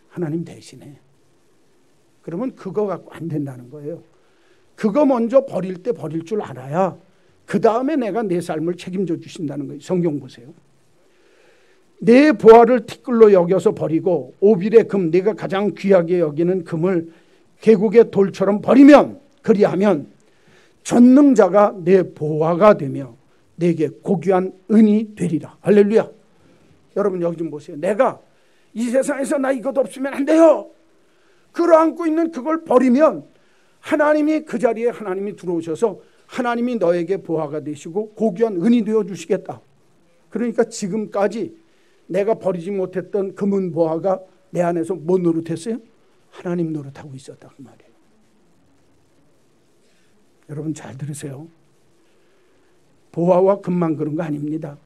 [SPEAKER 1] 하나님 대신에. 그러면 그거 갖고 안 된다는 거예요. 그거 먼저 버릴 때 버릴 줄 알아야 그 다음에 내가 내 삶을 책임져 주신다는 거예요. 성경 보세요. 내 보화를 티끌로 여겨서 버리고 오빌의 금, 내가 가장 귀하게 여기는 금을 계곡의 돌처럼 버리면, 그리하면 전능자가 내 보화가 되며 내게 고귀한 은이 되리라. 할렐루야. 여러분 여기 좀 보세요. 내가 이 세상에서 나 이것 없으면 안 돼요. 끌어안고 있는 그걸 버리면 하나님이 그 자리에 하나님이 들어오셔서 하나님이 너에게 보화가 되시고 고귀한 은이 되어 주시겠다. 그러니까 지금까지 내가 버리지 못했던 금은 보화가 내 안에서 뭐 노릇했어요? 하나님 노릇하고 있었다 그 말이에요. 여러분 잘 들으세요. 보화와 금만 그런 거 아닙니다.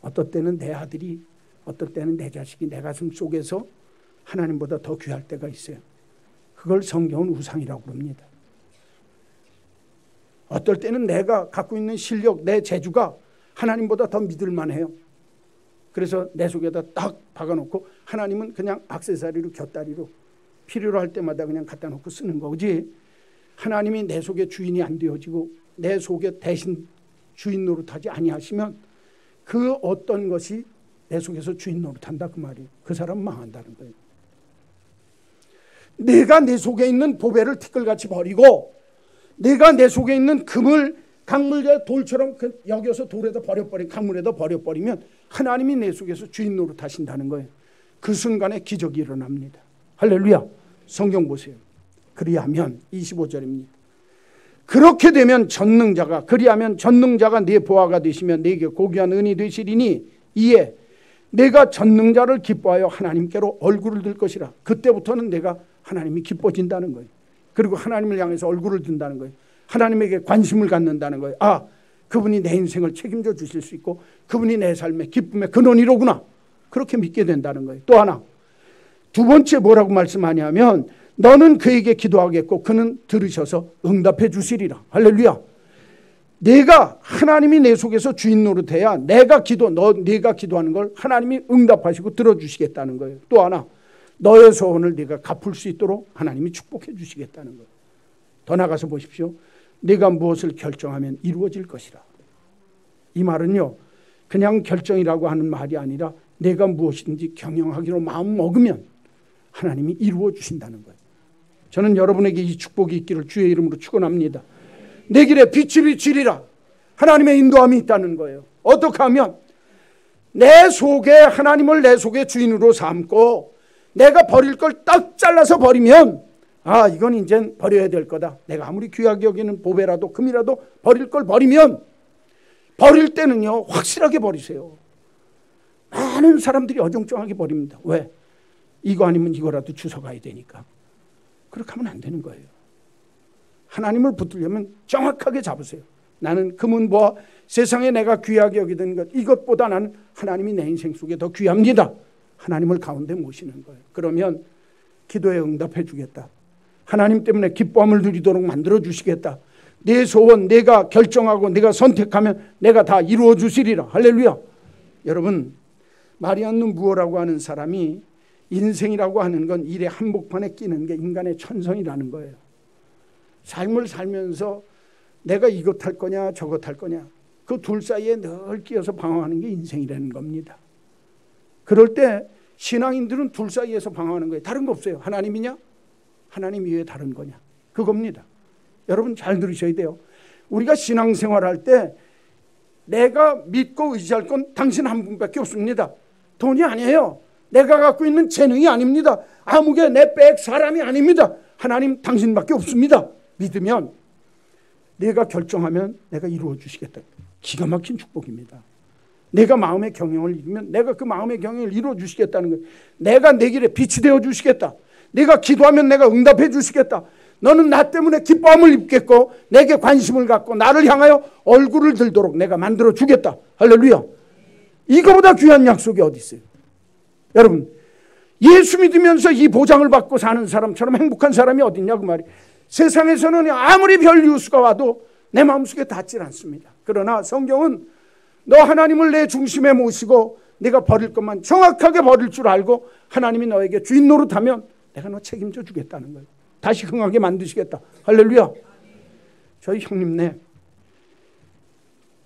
[SPEAKER 1] 어떨 때는 내 아들이, 어떨 때는 내 자식이 내 가슴 속에서 하나님보다 더 귀할 때가 있어요. 그걸 성경은 우상이라고 그럽니다. 어떨 때는 내가 갖고 있는 실력, 내 재주가 하나님보다 더 믿을만해요. 그래서 내 속에다 딱 박아놓고 하나님은 그냥 액세서리로 곁다리로 필요로 할 때마다 그냥 갖다 놓고 쓰는 거지. 하나님이 내 속에 주인이 안 되어지고 내 속에 대신 주인 노릇하지 아니하시면 그 어떤 것이 내 속에서 주인 노릇한다 그 말이에요. 그 사람 망한다는 거예요. 내가 내 속에 있는 보배를 티끌같이 버리고 내가 내 속에 있는 금을 강물에 돌처럼 여겨서 돌에다 버려버리면, 강물에다 버려버리면 하나님이 내 속에서 주인 노릇하신다는 거예요. 그 순간에 기적이 일어납니다. 할렐루야. 성경 보세요. 그리하면 25절입니다. 그렇게 되면 전능자가, 그리하면 전능자가 네 보화가 되시면 네게 고귀한 은이 되시리니 이에 내가 전능자를 기뻐하여 하나님께로 얼굴을 들 것이라. 그때부터는 내가 하나님이 기뻐진다는 거예요. 그리고 하나님을 향해서 얼굴을 든다는 거예요. 하나님에게 관심을 갖는다는 거예요. 아, 그분이 내 인생을 책임져 주실 수 있고 그분이 내 삶의 기쁨의 근원이로구나. 그렇게 믿게 된다는 거예요. 또 하나, 두 번째 뭐라고 말씀하냐면 너는 그에게 기도하겠고 그는 들으셔서 응답해 주시리라. 할렐루야. 내가 하나님이 내 속에서 주인 노릇해야 내가 기도하는 걸 하나님이 응답하시고 들어주시겠다는 거예요. 또 하나, 너의 소원을 네가 갚을 수 있도록 하나님이 축복해 주시겠다는 거예요. 더 나가서 보십시오. 네가 무엇을 결정하면 이루어질 것이라. 이 말은요, 그냥 결정이라고 하는 말이 아니라 내가 무엇이든지 경영하기로 마음 먹으면 하나님이 이루어 주신다는 거예요. 저는 여러분에게 이 축복이 있기를 주의 이름으로 축원합니다. 내 길에 빛이 비치리라. 하나님의 인도함이 있다는 거예요. 어떻게 하면 내 속에 하나님을 내 속에 주인으로 삼고 내가 버릴 걸 딱 잘라서 버리면 아, 이건 이제 버려야 될 거다. 내가 아무리 귀하게 여기는 보배라도 금이라도 버릴 걸 버리면, 버릴 때는요 확실하게 버리세요. 많은 사람들이 어정쩡하게 버립니다. 왜? 이거 아니면 이거라도 주워가야 되니까. 그렇게 하면 안 되는 거예요. 하나님을 붙들려면 정확하게 잡으세요. 나는 금은 뭐 세상에 내가 귀하게 여기던 것, 이것보다 나는 하나님이 내 인생 속에 더 귀합니다. 하나님을 가운데 모시는 거예요. 그러면 기도에 응답해 주겠다. 하나님 때문에 기뻐함을 누리도록 만들어 주시겠다. 내 소원 내가 결정하고 내가 선택하면 내가 다 이루어 주시리라. 할렐루야. 여러분, 마리안누 무어라고 하는 사람이 인생이라고 하는 건 일의 한복판에 끼는 게 인간의 천성이라는 거예요. 삶을 살면서 내가 이것 할 거냐 저것 할 거냐 그 둘 사이에 늘 끼어서 방황하는 게 인생이라는 겁니다. 그럴 때 신앙인들은 둘 사이에서 방황하는 거예요. 다른 거 없어요. 하나님이냐 하나님 이외에 다른 거냐 그겁니다. 여러분 잘 들으셔야 돼요. 우리가 신앙생활할 때 내가 믿고 의지할 건 당신 한 분밖에 없습니다. 돈이 아니에요. 내가 갖고 있는 재능이 아닙니다. 아무개 내 백 사람이 아닙니다. 하나님 당신밖에 없습니다. 믿으면 내가 결정하면 내가 이루어 주시겠다. 기가 막힌 축복입니다. 내가 마음의 경영을 이루면 내가 그 마음의 경영을 이루어 주시겠다는 거예요. 내가 내 길에 빛이 되어 주시겠다. 내가 기도하면 내가 응답해 주시겠다. 너는 나 때문에 기뻐함을 입겠고 내게 관심을 갖고 나를 향하여 얼굴을 들도록 내가 만들어 주겠다. 할렐루야. 이거보다 귀한 약속이 어디 있어요? 여러분, 예수 믿으면서 이 보장을 받고 사는 사람처럼 행복한 사람이 어디 있냐 그 말이. 세상에서는 아무리 별 뉴스가 와도 내 마음속에 닿질 않습니다. 그러나 성경은 너 하나님을 내 중심에 모시고 네가 버릴 것만 정확하게 버릴 줄 알고 하나님이 너에게 주인 노릇하면 내가 너 책임져 주겠다는 거예요. 다시 흥하게 만드시겠다. 할렐루야. 저희 형님네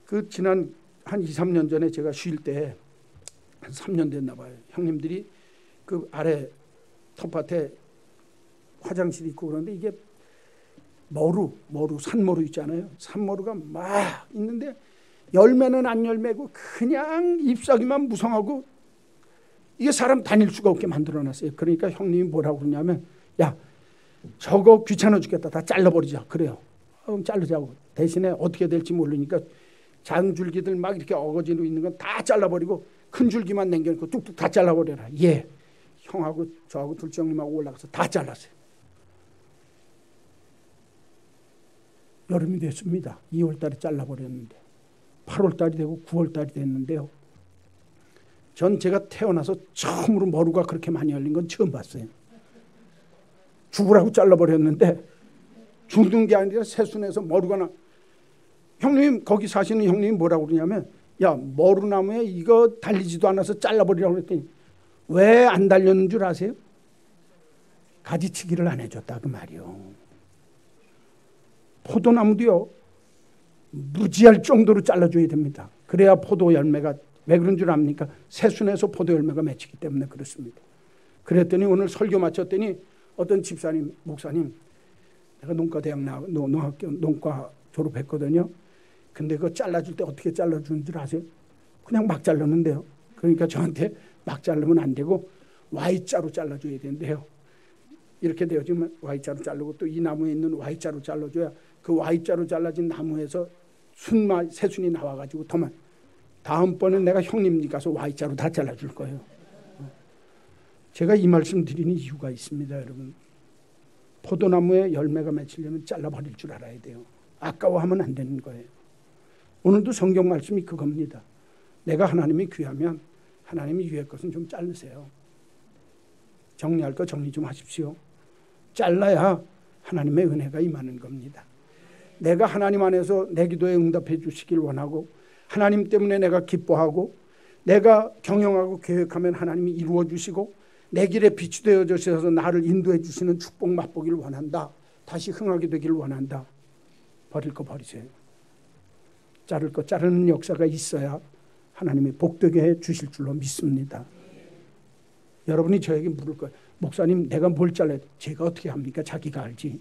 [SPEAKER 1] 그 지난 한 2, 3년 전에 제가 쉴 때 한 3년 됐나 봐요. 형님들이 그 아래 텃밭에 화장실이 있고 그런데 이게 머루 산머루 있잖아요. 산머루가 막 있는데 열매는 안 열매고 그냥 잎사귀만 무성하고 이게 사람 다닐 수가 없게 만들어놨어요. 그러니까 형님이 뭐라고 그러냐면 야 저거 귀찮아 죽겠다. 다 잘라버리자. 그래요. 그럼 자르자고. 대신에 어떻게 될지 모르니까 장줄기들 막 이렇게 어거지로 있는 건 다 잘라버리고 큰 줄기만 남겨놓고 뚝뚝 다 잘라버려라. 예. 형하고 저하고 둘째 형님하고 올라가서 다 잘랐어요. 여름이 됐습니다. 2월달에 잘라버렸는데 8월달이 되고 9월달이 됐는데요. 전 제가 태어나서 처음으로 머루가 그렇게 많이 열린 건 처음 봤어요. 죽으라고 잘라버렸는데 죽는 게 아니라 새순에서 머루가 나. 형님 거기 사시는 형님이 뭐라고 그러냐면 야 머루나무에 이거 달리지도 않아서 잘라버리라고 그랬더니 왜 안 달렸는 줄 아세요? 가지치기를 안 해줬다 그 말이요. 포도나무도요 무지할 정도로 잘라줘야 됩니다. 그래야 포도 열매가 왜 그런 줄 압니까? 새순에서 포도 열매가 맺히기 때문에 그렇습니다. 그랬더니 오늘 설교 마쳤더니 어떤 집사님 목사님 내가 농과 졸업했거든요. 근데 그거 잘라줄 때 어떻게 잘라주는 줄 아세요? 그냥 막 잘랐는데요. 그러니까 저한테 막 자르면 안 되고 Y자로 잘라줘야 된대요. 이렇게 되어 지금 Y자로 자르고 또 이 나무에 있는 Y자로 잘라줘야 그 Y자로 잘라진 나무에서 새순이 나와가지고 더만 다음번엔 내가 형님 가서 Y자로 다 잘라줄 거예요. 제가 이 말씀 드리는 이유가 있습니다. 여러분 포도나무에 열매가 맺히려면 잘라버릴 줄 알아야 돼요. 아까워하면 안 되는 거예요. 오늘도 성경 말씀이 그겁니다. 내가 하나님이 귀하면 하나님이 위의 것은 좀 자르세요. 정리할 거 정리 좀 하십시오. 잘라야 하나님의 은혜가 임하는 겁니다. 내가 하나님 안에서 내 기도에 응답해 주시길 원하고 하나님 때문에 내가 기뻐하고 내가 경영하고 계획하면 하나님이 이루어 주시고 내 길에 빛이 되어 주셔서 나를 인도해 주시는 축복 맛보기를 원한다. 다시 흥하게 되기를 원한다. 버릴 거 버리세요. 자를 거 자르는 역사가 있어야 하나님이 복되게 해 주실 줄로 믿습니다. 여러분이 저에게 물을 거예요. 목사님 내가 뭘 잘라야 돼? 제가 어떻게 합니까? 자기가 알지.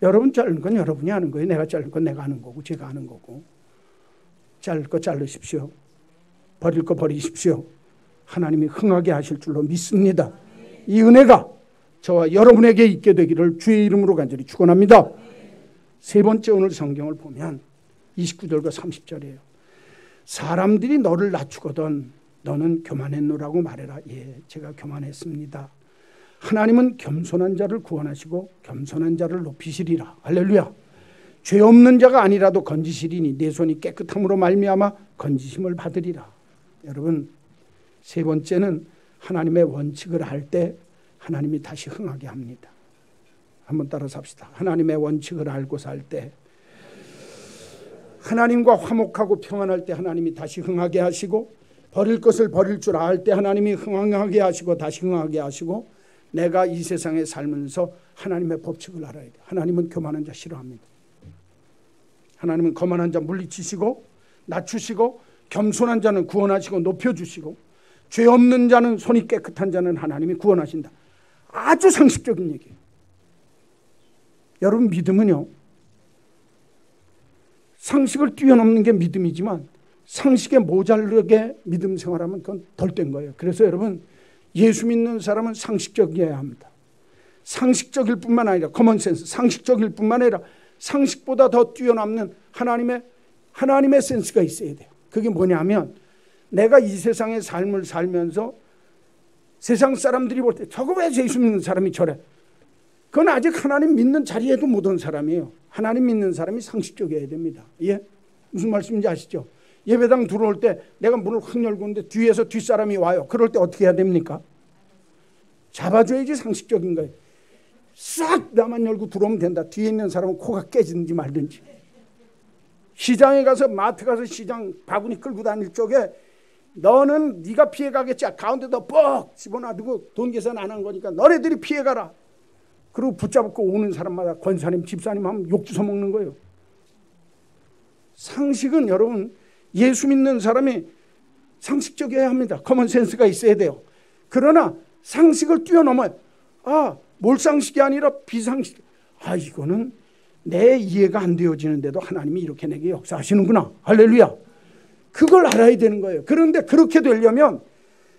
[SPEAKER 1] 여러분 자르는 건 여러분이 하는 거예요. 내가 자르는 건 내가 하는 거고 제가 하는 거고. 자를 거 자르십시오. 버릴 거 버리십시오. 하나님이 흥하게 하실 줄로 믿습니다. 이 은혜가 저와 여러분에게 있게 되기를 주의 이름으로 간절히 축원합니다. 세 번째 오늘 성경을 보면 29절과 30절이에요. 사람들이 너를 낮추거든 너는 교만했노라고 말해라. 예, 제가 교만했습니다. 하나님은 겸손한 자를 구원하시고 겸손한 자를 높이시리라. 할렐루야. 죄 없는 자가 아니라도 건지시리니 내 손이 깨끗함으로 말미암아 건지심을 받으리라. 여러분 세 번째는 하나님의 원칙을 할 때 하나님이 다시 흥하게 합니다. 한번 따라서 합시다. 하나님의 원칙을 알고 살 때 하나님과 화목하고 평안할 때 하나님이 다시 흥하게 하시고 버릴 것을 버릴 줄 알 때 하나님이 흥하게 하시고 다시 흥하게 하시고 내가 이 세상에 살면서 하나님의 법칙을 알아야 돼. 하나님은 교만한 자 싫어합니다. 하나님은 거만한 자 물리치시고 낮추시고 겸손한 자는 구원하시고 높여주시고 죄 없는 자는 손이 깨끗한 자는 하나님이 구원하신다. 아주 상식적인 얘기예요. 여러분 믿음은요 상식을 뛰어넘는 게 믿음이지만 상식에 모자르게 믿음 생활하면 그건 덜 된 거예요. 그래서 여러분, 예수 믿는 사람은 상식적이어야 합니다. 상식적일 뿐만 아니라 커먼센스, 상식적일 뿐만 아니라 상식보다 더 뛰어넘는 하나님의 센스가 있어야 돼요. 그게 뭐냐면 내가 이 세상의 삶을 살면서 세상 사람들이 볼 때 저거 왜 예수 믿는 사람이 저래? 그건 아직 하나님 믿는 자리에도 못 온 사람이에요. 하나님 믿는 사람이 상식적이어야 됩니다. 예? 무슨 말씀인지 아시죠? 예배당 들어올 때 내가 문을 확 열고 있는데 뒤에서 뒷사람이 와요. 그럴 때 어떻게 해야 됩니까? 잡아줘야지 상식적인 거예요. 싹 나만 열고 들어오면 된다. 뒤에 있는 사람은 코가 깨지든지 말든지. 시장에 가서 마트 가서 시장 바구니 끌고 다닐 쪽에 너는 네가 피해가겠지. 가운데다 뻑 집어놔두고 돈 계산 안 한 거니까 너네들이 피해가라. 그리고 붙잡고 오는 사람마다 권사님 집사님 하면 욕 주워 먹는 거예요. 상식은 여러분 예수 믿는 사람이 상식적이어야 합니다. 커먼 센스가 있어야 돼요. 그러나 상식을 뛰어넘어요. 몰상식이 아니라 비상식. 이거는 내 이해가 안 되어지는데도 하나님이 이렇게 내게 역사하시는구나. 할렐루야. 그걸 알아야 되는 거예요. 그런데 그렇게 되려면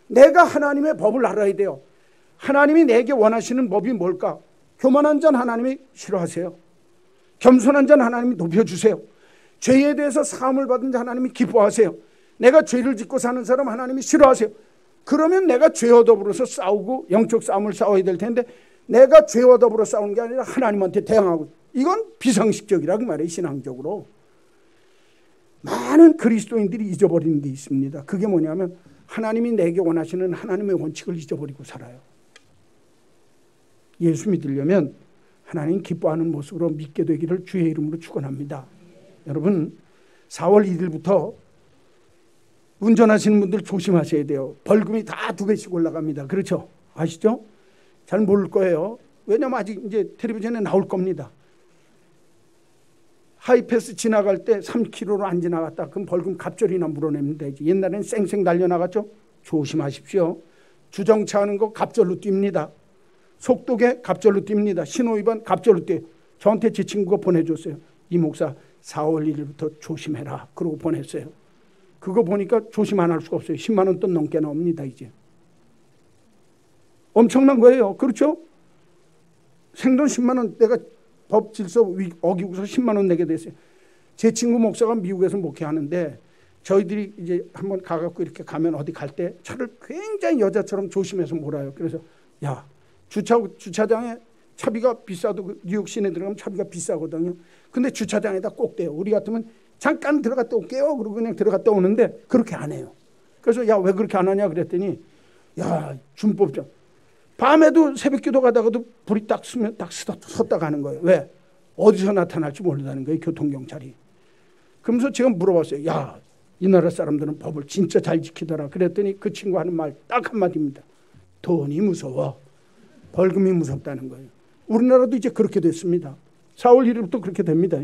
[SPEAKER 1] 내가 하나님의 법을 알아야 돼요. 하나님이 내게 원하시는 법이 뭘까? 교만한 자는 하나님이 싫어하세요. 겸손한 자는 하나님이 높여주세요. 죄에 대해서 사함을 받은 자 하나님이 기뻐하세요. 내가 죄를 짓고 사는 사람 하나님이 싫어하세요. 그러면 내가 죄와 더불어서 싸우고 영적 싸움을 싸워야 될 텐데 내가 죄와 더불어 싸우는 게 아니라 하나님한테 대항하고, 이건 비상식적이라고 말해요. 신앙적으로 많은 그리스도인들이 잊어버리는 게 있습니다. 그게 뭐냐면 하나님이 내게 원하시는 하나님의 원칙을 잊어버리고 살아요. 예수 믿으려면 하나님 기뻐하는 모습으로 믿게 되기를 주의 이름으로 축원합니다. 여러분 4월 1일부터 운전하시는 분들 조심하셔야 돼요. 벌금이 다 2배씩 올라갑니다. 그렇죠? 아시죠? 잘 모를 거예요. 왜냐면 아직 이제 텔레비전에 나올 겁니다. 하이패스 지나갈 때 3km로 안 지나갔다. 그럼 벌금 갑절이나 물어내면 되지. 옛날에는 쌩쌩 달려나갔죠? 조심하십시오. 주정차 하는 거 갑절로 뜁니다. 속도계 갑절로 뜁니다. 신호위반 갑절로 뛰어요. 저한테 제 친구가 보내줬어요. 이 목사 4월 1일부터 조심해라. 그러고 보냈어요. 그거 보니까 조심 안 할 수가 없어요. 10만 원 돈 넘게 나옵니다. 이제. 엄청난 거예요. 그렇죠? 생돈 10만 원 내가 법 질서 어기고서 10만 원 내게 됐어요. 제 친구 목사가 미국에서 목회하는데 저희들이 이제 한번 가갖고 이렇게 가면 어디 갈 때 차를 굉장히 여자처럼 조심해서 몰아요. 그래서 야, 주차장에 차비가 비싸도 뉴욕 시내 들어가면 차비가 비싸거든요. 근데 주차장에다 꼭 대요. 우리 같으면 잠깐 들어갔다 올게요. 그러고 그냥 들어갔다 오는데 그렇게 안 해요. 그래서 야, 왜 그렇게 안 하냐 그랬더니 야, 준법적. 밤에도 새벽기도 가다가도 불이 딱 쓰면 딱 섰다 가는 거예요. 왜? 어디서 나타날지 모른다는 거예요. 교통경찰이. 그러면서 제가 물어봤어요. 야, 이 나라 사람들은 법을 진짜 잘 지키더라. 그랬더니 그 친구 하는 말 딱 한마디입니다. 돈이 무서워. 벌금이 무섭다는 거예요. 우리나라도 이제 그렇게 됐습니다. 4월 1일부터 그렇게 됩니다.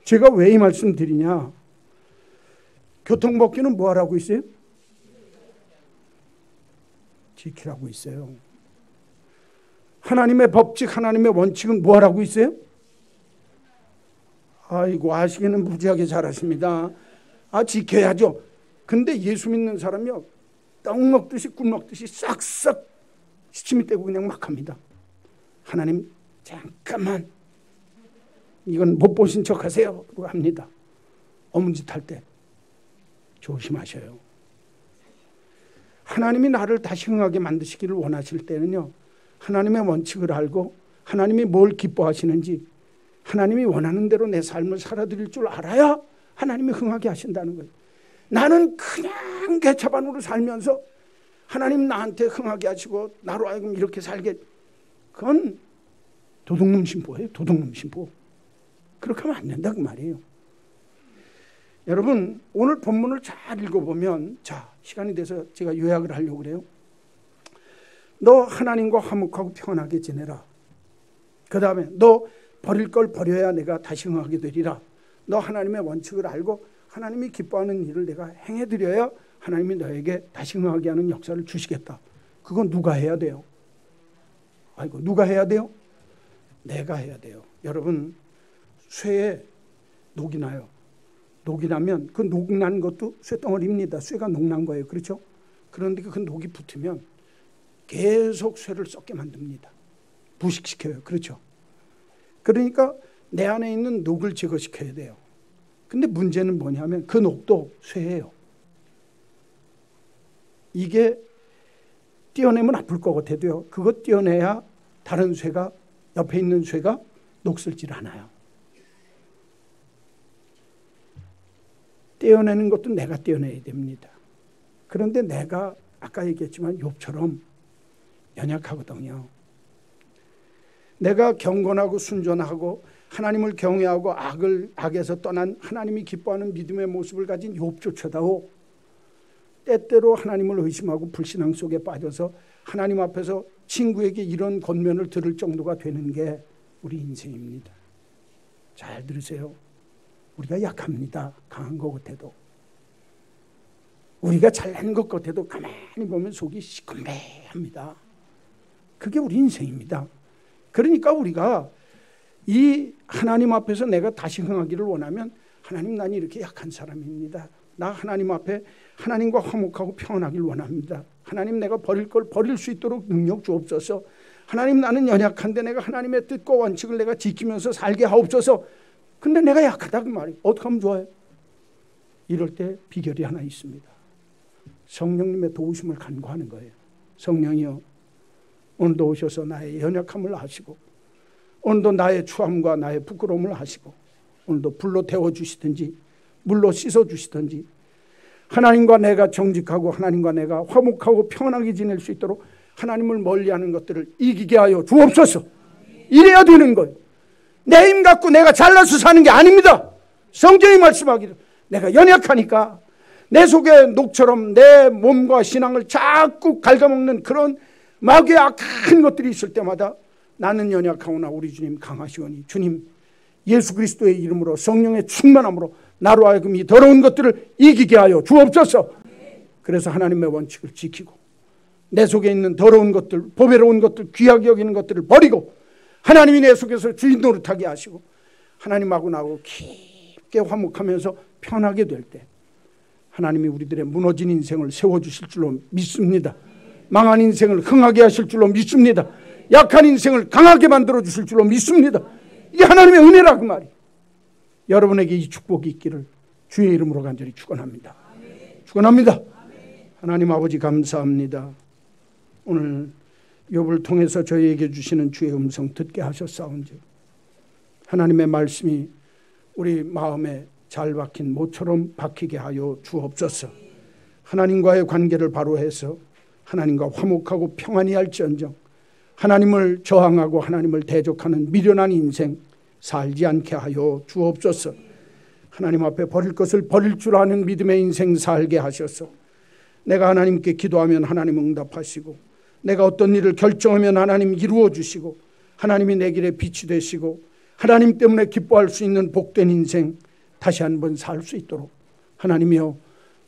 [SPEAKER 1] 제가 왜 이 말씀 드리냐. 교통법규는 뭐 하라고 있어요? 지키라고 있어요. 하나님의 법칙, 하나님의 원칙은 뭐 하라고 있어요? 아이고, 아시기는 무지하게 잘하십니다. 지켜야죠. 근데 예수 믿는 사람이요, 떡 먹듯이 꿀 먹듯이 싹싹 시침이 떼고 그냥 막 합니다. 하나님 잠깐만 이건 못 보신 척 하세요. 그러고 합니다. 어문짓 할 때 조심하셔요. 하나님이 나를 다시 흥하게 만드시기를 원하실 때는요, 하나님의 원칙을 알고 하나님이 뭘 기뻐하시는지 하나님이 원하는 대로 내 삶을 살아드릴 줄 알아야 하나님이 흥하게 하신다는 거예요. 나는 그냥 개차반으로 살면서 하나님 나한테 흥하게 하시고 나로 하여금 이렇게 살게, 그건 도둑놈 신보예요. 도둑놈 신보. 그렇게 하면 안 된다 그 말이에요. 여러분 오늘 본문을 잘 읽어보면, 자, 시간이 돼서 제가 요약을 하려고 그래요. 너 하나님과 화목하고 평안하게 지내라. 그 다음에 너 버릴 걸 버려야 내가 다시 흥하게 되리라. 너 하나님의 원칙을 알고 하나님이 기뻐하는 일을 내가 행해드려야 하나님이 너에게 다시 흥하게 하는 역사를 주시겠다. 그건 누가 해야 돼요? 아이고, 누가 해야 돼요? 내가 해야 돼요. 여러분 쇠에 녹이 나요. 녹이 나면 그 녹난 것도 쇠덩어리입니다. 쇠가 녹난 거예요. 그렇죠? 그런데 그 녹이 붙으면 계속 쇠를 썩게 만듭니다. 부식시켜요. 그렇죠? 그러니까 내 안에 있는 녹을 제거시켜야 돼요. 근데 문제는 뭐냐면 그 녹도 쇠예요. 이게 떼어내면 아플 것 같아도요. 그거 떼어내야 다른 쇠가, 옆에 있는 쇠가 녹슬질 않아요. 떼어내는 것도 내가 떼어내야 됩니다. 그런데 내가 아까 얘기했지만 욥처럼 연약하거든요. 내가 경건하고 순전하고 하나님을 경외하고 악에서 떠난 하나님이 기뻐하는 믿음의 모습을 가진 욥조차도 때때로 하나님을 의심하고 불신앙 속에 빠져서 하나님 앞에서 친구에게 이런 권면을 들을 정도가 되는 게 우리 인생입니다. 잘 들으세요. 우리가 약합니다. 강한 것 같아도. 우리가 잘난 것 같아도 가만히 보면 속이 시큰둥합니다. 그게 우리 인생입니다. 그러니까 우리가 이 하나님 앞에서 내가 다시 흥하기를 원하면 하나님, 난 이렇게 약한 사람입니다. 나 하나님 앞에 하나님과 화목하고 평안하길 원합니다. 하나님, 내가 버릴 걸 버릴 수 있도록 능력 주옵소서. 하나님, 나는 연약한데 내가 하나님의 뜻과 원칙을 내가 지키면서 살게 하옵소서. 근데 내가 약하다 그 말이 어떻게 하면 좋아요? 이럴 때 비결이 하나 있습니다. 성령님의 도우심을 간구하는 거예요. 성령이여, 오늘도 오셔서 나의 연약함을 아시고 오늘도 나의 추함과 나의 부끄러움을 아시고 오늘도 불로 태워주시든지 물로 씻어주시든지 하나님과 내가 정직하고 하나님과 내가 화목하고 평안하게 지낼 수 있도록 하나님을 멀리하는 것들을 이기게 하여 주옵소서. 이래야 되는 거예요. 내 힘 갖고 내가 잘나서 사는 게 아닙니다. 성경이 말씀하기를 내가 연약하니까 내 속에 녹처럼 내 몸과 신앙을 자꾸 갉아먹는 그런 마귀의 악한 것들이 있을 때마다 나는 연약하오나 우리 주님 강하시오니 주님 예수 그리스도의 이름으로 성령의 충만함으로 나로 하여금 이 더러운 것들을 이기게 하여 주옵소서. 그래서 하나님의 원칙을 지키고 내 속에 있는 더러운 것들, 보배로운 것들, 귀하게 여기는 것들을 버리고 하나님이 내 속에서 주인 노릇하게 하시고 하나님하고 나하고 깊게 화목하면서 편하게 될 때 하나님이 우리들의 무너진 인생을 세워주실 줄로 믿습니다. 망한 인생을 흥하게 하실 줄로 믿습니다. 약한 인생을 강하게 만들어 주실 줄로 믿습니다. 이게 하나님의 은혜라 그 말이. 여러분에게 이 축복이 있기를 주의 이름으로 간절히 축원합니다. 축원합니다. 하나님 아버지 감사합니다. 오늘 욥을 통해서 저희에게 주시는 주의 음성 듣게 하셨사온즉 하나님의 말씀이 우리 마음에 잘 박힌 모처럼 박히게 하여 주옵소서. 하나님과의 관계를 바로 해서 하나님과 화목하고 평안히 할지언정 하나님을 저항하고 하나님을 대적하는 미련한 인생 살지 않게 하여 주옵소서. 하나님 앞에 버릴 것을 버릴 줄 아는 믿음의 인생 살게 하셔서 내가 하나님께 기도하면 하나님 응답하시고 내가 어떤 일을 결정하면 하나님 이루어 주시고 하나님이 내 길에 빛이 되시고 하나님 때문에 기뻐할 수 있는 복된 인생 다시 한번 살 수 있도록 하나님이여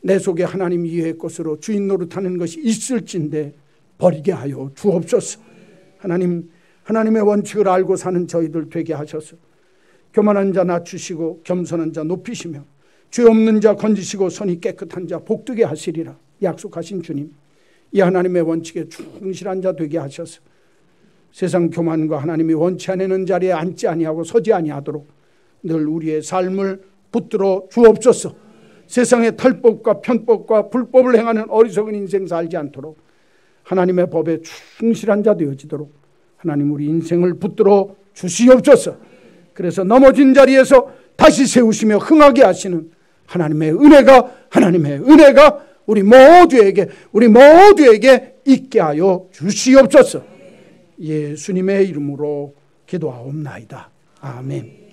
[SPEAKER 1] 내 속에 하나님 이외의 것으로 주인 노릇하는 것이 있을진데 버리게 하여 주옵소서. 하나님, 하나님의 원칙을 알고 사는 저희들 되게 하셔서 교만한 자 낮추시고 겸손한 자 높이시며 죄 없는 자 건지시고 손이 깨끗한 자 복되게 하시리라 약속하신 주님, 이 하나님의 원칙에 충실한 자 되게 하셔서 세상 교만과 하나님이 원치 않는 자리에 앉지 아니하고 서지 아니하도록 늘 우리의 삶을 붙들어 주옵소서. 세상의 탈법과 편법과 불법을 행하는 어리석은 인생 살지 않도록 하나님의 법에 충실한 자 되어지도록 하나님 우리 인생을 붙들어 주시옵소서. 그래서 넘어진 자리에서 다시 세우시며 흥하게 하시는 하나님의 은혜가 우리 모두에게 있게 하여 주시옵소서. 예수님의 이름으로 기도하옵나이다. 아멘.